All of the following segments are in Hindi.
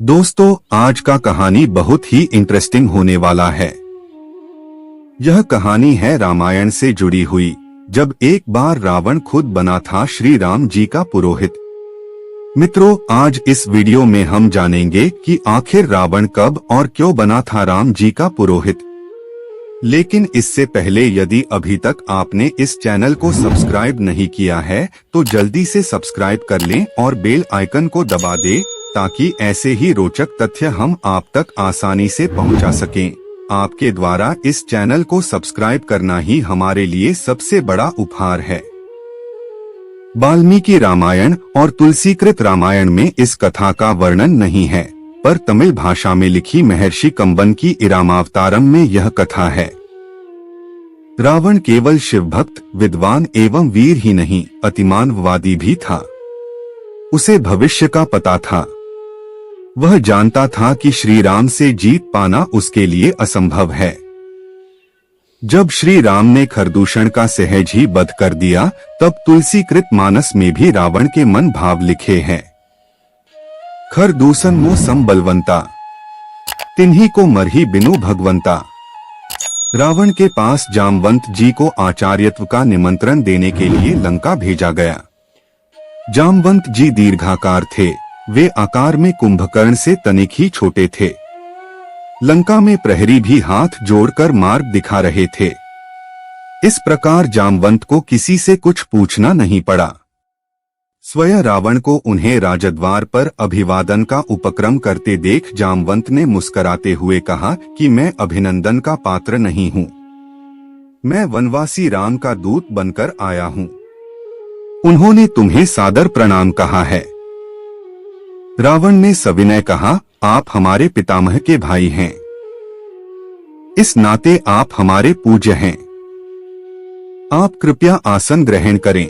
दोस्तों, आज का कहानी बहुत ही इंटरेस्टिंग होने वाला है। यह कहानी है रामायण से जुड़ी हुई, जब एक बार रावण खुद बना था श्री राम जी का पुरोहित। मित्रों, आज इस वीडियो में हम जानेंगे कि आखिर रावण कब और क्यों बना था राम जी का पुरोहित। लेकिन इससे पहले यदि अभी तक आपने इस चैनल को सब्सक्राइब नहीं किया है तो जल्दी से सब्सक्राइब कर लें और बेल आइकन को दबा दें, ताकि ऐसे ही रोचक तथ्य हम आप तक आसानी से पहुंचा सकें। आपके द्वारा इस चैनल को सब्सक्राइब करना ही हमारे लिए सबसे बड़ा उपहार है। वाल्मीकि रामायण और तुलसीकृत रामायण में इस कथा का वर्णन नहीं है, पर तमिल भाषा में लिखी महर्षि कंबन की इरामावतारम में यह कथा है। रावण केवल शिव भक्त, विद्वान एवं वीर ही नहीं, अतिमानववादी भी था। उसे भविष्य का पता था। वह जानता था कि श्री राम से जीत पाना उसके लिए असंभव है। जब श्री राम ने खरदूषण का सहज ही वध कर दिया, तब तुलसीकृत मानस में भी रावण के मन भाव लिखे हैं। खरदूषण मो संबलवंता, तिन्ही को मरही बिनु भगवंता। रावण के पास जामवंत जी को आचार्यत्व का निमंत्रण देने के लिए लंका भेजा गया। जामवंत जी दीर्घाकार थे, वे आकार में कुंभकर्ण से तनिक ही छोटे थे। लंका में प्रहरी भी हाथ जोड़कर मार्ग दिखा रहे थे। इस प्रकार जामवंत को किसी से कुछ पूछना नहीं पड़ा। स्वयं रावण को उन्हें राजद्वार पर अभिवादन का उपक्रम करते देख जामवंत ने मुस्कुराते हुए कहा कि मैं अभिनंदन का पात्र नहीं हूँ। मैं वनवासी राम का दूत बनकर आया हूँ। उन्होंने तुम्हें सादर प्रणाम कहा है। रावण ने सविनय कहा, आप हमारे पितामह के भाई हैं। इस नाते आप हमारे पूज्य हैं। आप कृपया आसन ग्रहण करें।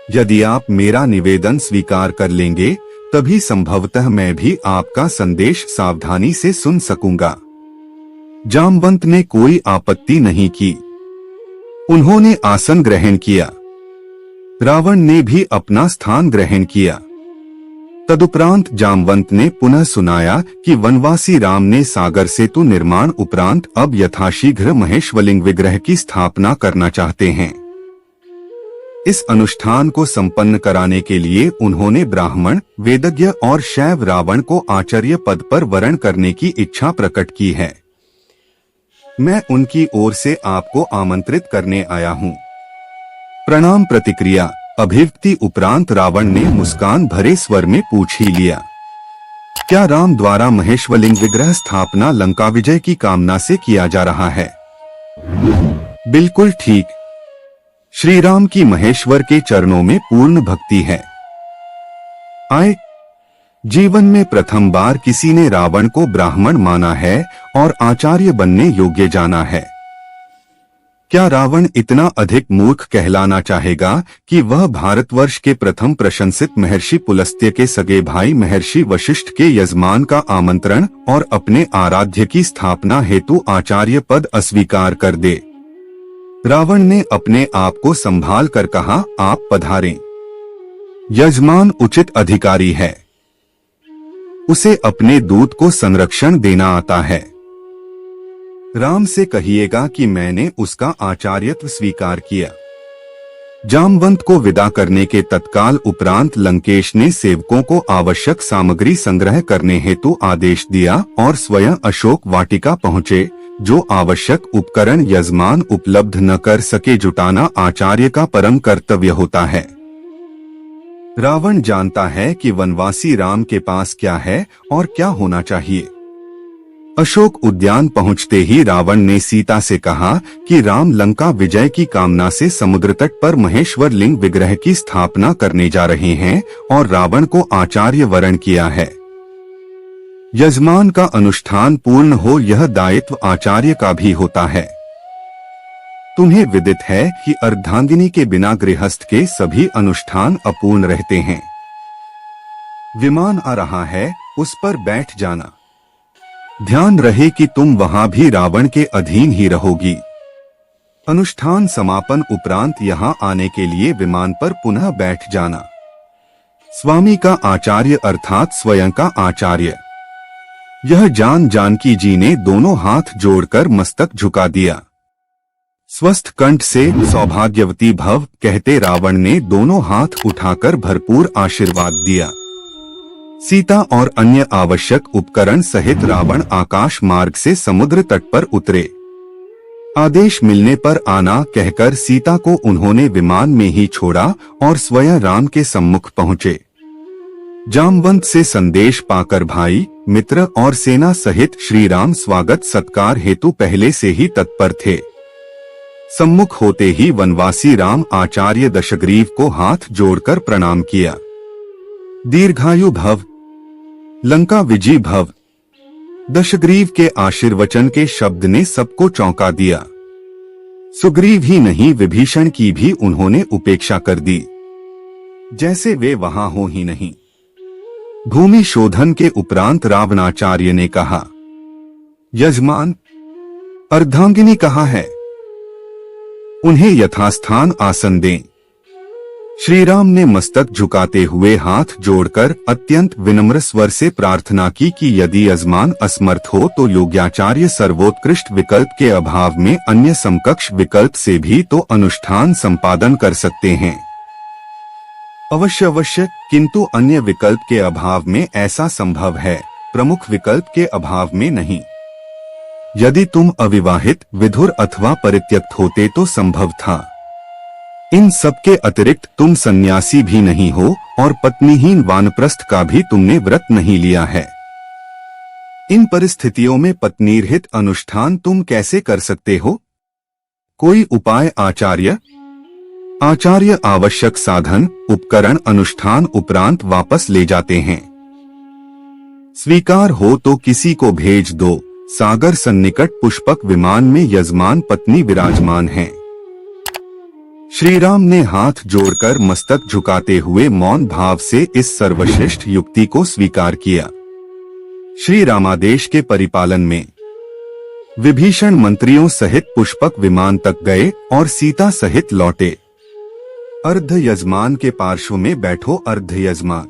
यदि आप मेरा निवेदन स्वीकार कर लेंगे, तभी संभवतः मैं भी आपका संदेश सावधानी से सुन सकूंगा। जामवंत ने कोई आपत्ति नहीं की। उन्होंने आसन ग्रहण किया। रावण ने भी अपना स्थान ग्रहण किया। तदुपरांत जामवंत ने पुनः सुनाया कि वनवासी राम ने सागर सेतु निर्माण उपरांत अब यथाशीघ्र महेश्वलिंग विग्रह की स्थापना करना चाहते हैं। इस अनुष्ठान को संपन्न कराने के लिए उन्होंने ब्राह्मण, वेदज्ञ और शैव रावण को आचार्य पद पर वरण करने की इच्छा प्रकट की है। मैं उनकी ओर से आपको आमंत्रित करने आया हूँ। प्रणाम। प्रतिक्रिया अभिव्यक्ति उपरांत रावण ने मुस्कान भरे स्वर में पूछ ही लिया, क्या राम द्वारा महेश्वलिंग विग्रह स्थापना लंका विजय की कामना से किया जा रहा है? बिल्कुल ठीक। श्री राम की महेश्वर के चरणों में पूर्ण भक्ति है। आए, जीवन में प्रथम बार किसी ने रावण को ब्राह्मण माना है और आचार्य बनने योग्य जाना है। क्या रावण इतना अधिक मूर्ख कहलाना चाहेगा कि वह भारतवर्ष के प्रथम प्रशंसित महर्षि पुलस्त्य के सगे भाई महर्षि वशिष्ठ के यजमान का आमंत्रण और अपने आराध्य की स्थापना हेतु आचार्य पद अस्वीकार कर दे? रावण ने अपने आप को संभाल कर कहा, आप पधारें। यजमान उचित अधिकारी है। उसे अपने दूत को संरक्षण देना आता है। राम से कहिएगा कि मैंने उसका आचार्यत्व स्वीकार किया। जामवंत को विदा करने के तत्काल उपरांत लंकेश ने सेवकों को आवश्यक सामग्री संग्रह करने हेतु आदेश दिया और स्वयं अशोक वाटिका पहुँचे। जो आवश्यक उपकरण यजमान उपलब्ध न कर सके, जुटाना आचार्य का परम कर्तव्य होता है। रावण जानता है कि वनवासी राम के पास क्या है और क्या होना चाहिए। अशोक उद्यान पहुंचते ही रावण ने सीता से कहा कि राम लंका विजय की कामना से समुद्र तट पर महेश्वर लिंग विग्रह की स्थापना करने जा रहे हैं और रावण को आचार्य वरण किया है। यजमान का अनुष्ठान पूर्ण हो, यह दायित्व आचार्य का भी होता है। तुम्हें विदित है कि अर्धांगिनी के बिना गृहस्थ के सभी अनुष्ठान अपूर्ण रहते हैं। विमान आ रहा है, उस पर बैठ जाना। ध्यान रहे कि तुम वहां भी रावण के अधीन ही रहोगी। अनुष्ठान समापन उपरांत यहाँ आने के लिए विमान पर पुनः बैठ जाना। स्वामी का आचार्य अर्थात स्वयं का आचार्य। यह जान जानकी जी ने दोनों हाथ जोड़कर मस्तक झुका दिया। स्वस्थ कंठ से सौभाग्यवती भव कहते रावण ने दोनों हाथ उठाकर भरपूर आशीर्वाद दिया। सीता और अन्य आवश्यक उपकरण सहित रावण आकाश मार्ग से समुद्र तट पर उतरे। आदेश मिलने पर आना कहकर सीता को उन्होंने विमान में ही छोड़ा और स्वयं राम के सम्मुख पहुंचे। जामवंत से संदेश पाकर भाई, मित्र और सेना सहित श्री राम स्वागत सत्कार हेतु पहले से ही तत्पर थे। सम्मुख होते ही वनवासी राम आचार्य दशग्रीव को हाथ जोड़कर प्रणाम किया। दीर्घायु भव, लंका विजय भव। दशग्रीव के आशीर्वचन के शब्द ने सबको चौंका दिया। सुग्रीव ही नहीं, विभीषण की भी उन्होंने उपेक्षा कर दी, जैसे वे वहां हो ही नहीं। भूमि शोधन के उपरांत रावणाचार्य ने कहा, यजमान, अर्धांगिनी कहाँ है? उन्हें यथास्थान आसन दें। श्री राम ने मस्तक झुकाते हुए हाथ जोड़कर अत्यंत विनम्र स्वर से प्रार्थना की कि यदि यजमान असमर्थ हो तो योग्याचार्य सर्वोत्कृष्ट विकल्प के अभाव में अन्य समकक्ष विकल्प से भी तो अनुष्ठान संपादन कर सकते हैं। अवश्य अवश्य, किंतु अन्य विकल्प के अभाव में ऐसा संभव है, प्रमुख विकल्प के अभाव में नहीं। यदि तुम अविवाहित, विधुर अथवा परित्यक्त होते तो संभव था। इन सबके अतिरिक्त तुम सन्यासी भी नहीं हो और पत्नीहीन वानप्रस्थ का भी तुमने व्रत नहीं लिया है। इन परिस्थितियों में पत्नीरहित अनुष्ठान तुम कैसे कर सकते हो? कोई उपाय आचार्य? आचार्य आवश्यक साधन, उपकरण अनुष्ठान उपरांत वापस ले जाते हैं। स्वीकार हो तो किसी को भेज दो। सागर सन्निकट पुष्पक विमान में यजमान पत्नी विराजमान हैं। श्री राम ने हाथ जोड़कर मस्तक झुकाते हुए मौन भाव से इस सर्वश्रेष्ठ युक्ति को स्वीकार किया। श्री रामादेश के परिपालन में विभीषण मंत्रियों सहित पुष्पक विमान तक गए और सीता सहित लौटे। अर्ध यजमान के पार्श्व में बैठो अर्ध यजमान।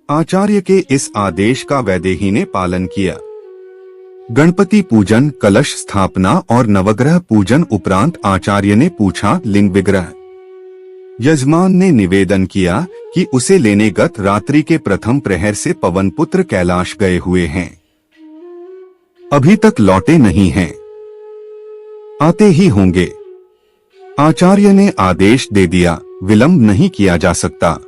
आचार्य के इस आदेश का वैदेही ने पालन किया। गणपति पूजन, कलश स्थापना और नवग्रह पूजन उपरांत आचार्य ने पूछा, लिंग विग्रह? यजमान ने निवेदन किया कि उसे लेने गत रात्रि के प्रथम प्रहर से पवनपुत्र कैलाश गए हुए हैं, अभी तक लौटे नहीं हैं, आते ही होंगे। आचार्य ने आदेश दे दिया, विलंब नहीं किया जा सकता।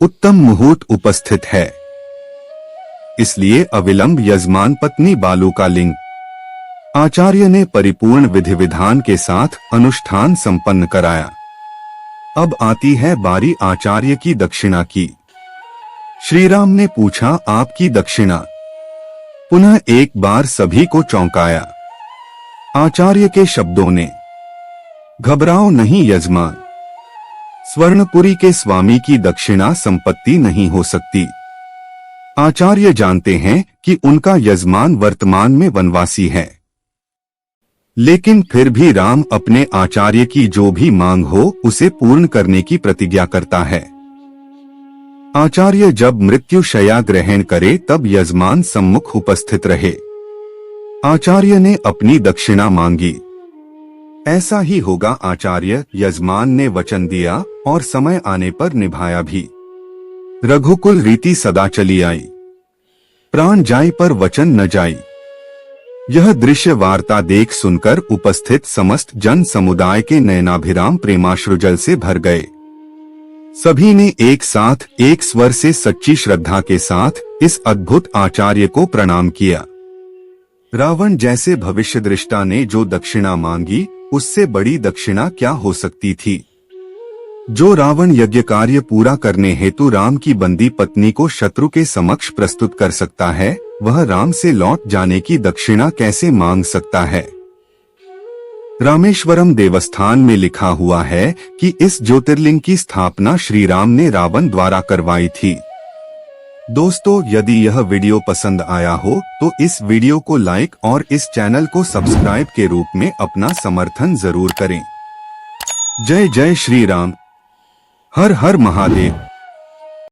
उत्तम मुहूर्त उपस्थित है, इसलिए अविलंब यजमान पत्नी बालू का लिंग। आचार्य ने परिपूर्ण विधि विधान के साथ अनुष्ठान संपन्न कराया। अब आती है बारी आचार्य की दक्षिणा की। श्री राम ने पूछा, आपकी दक्षिणा? पुनः एक बार सभी को चौंकाया। आचार्य के शब्दों ने, घबराओ नहीं यजमान, स्वर्णपुरी के स्वामी की दक्षिणा संपत्ति नहीं हो सकती। आचार्य जानते हैं कि उनका यजमान वर्तमान में वनवासी है, लेकिन फिर भी राम अपने आचार्य की जो भी मांग हो उसे पूर्ण करने की प्रतिज्ञा करता है। आचार्य जब मृत्यु शय्या ग्रहण करे तब यजमान सम्मुख उपस्थित रहे। आचार्य ने अपनी दक्षिणा मांगी। ऐसा ही होगा आचार्य, यजमान ने वचन दिया और समय आने पर निभाया भी। रघुकुल रीति सदा चली आई, प्राण जाई पर वचन न जाई। यह दृश्य वार्ता देख सुनकर उपस्थित समस्त जन समुदाय के नयनाभिराम प्रेमाश्रुजल से भर गए। सभी ने एक साथ एक स्वर से सच्ची श्रद्धा के साथ इस अद्भुत आचार्य को प्रणाम किया। रावण जैसे भविष्यद्रष्टा ने जो दक्षिणा मांगी, उससे बड़ी दक्षिणा क्या हो सकती थी? जो रावण यज्ञ कार्य पूरा करने हेतु राम की बंदी पत्नी को शत्रु के समक्ष प्रस्तुत कर सकता है, वह राम से लौट जाने की दक्षिणा कैसे मांग सकता है? रामेश्वरम देवस्थान में लिखा हुआ है कि इस ज्योतिर्लिंग की स्थापना श्री राम ने रावण द्वारा करवाई थी। दोस्तों, यदि यह वीडियो पसंद आया हो तो इस वीडियो को लाइक और इस चैनल को सब्सक्राइब के रूप में अपना समर्थन जरूर करें। जय जय श्री राम। हर हर महादेव।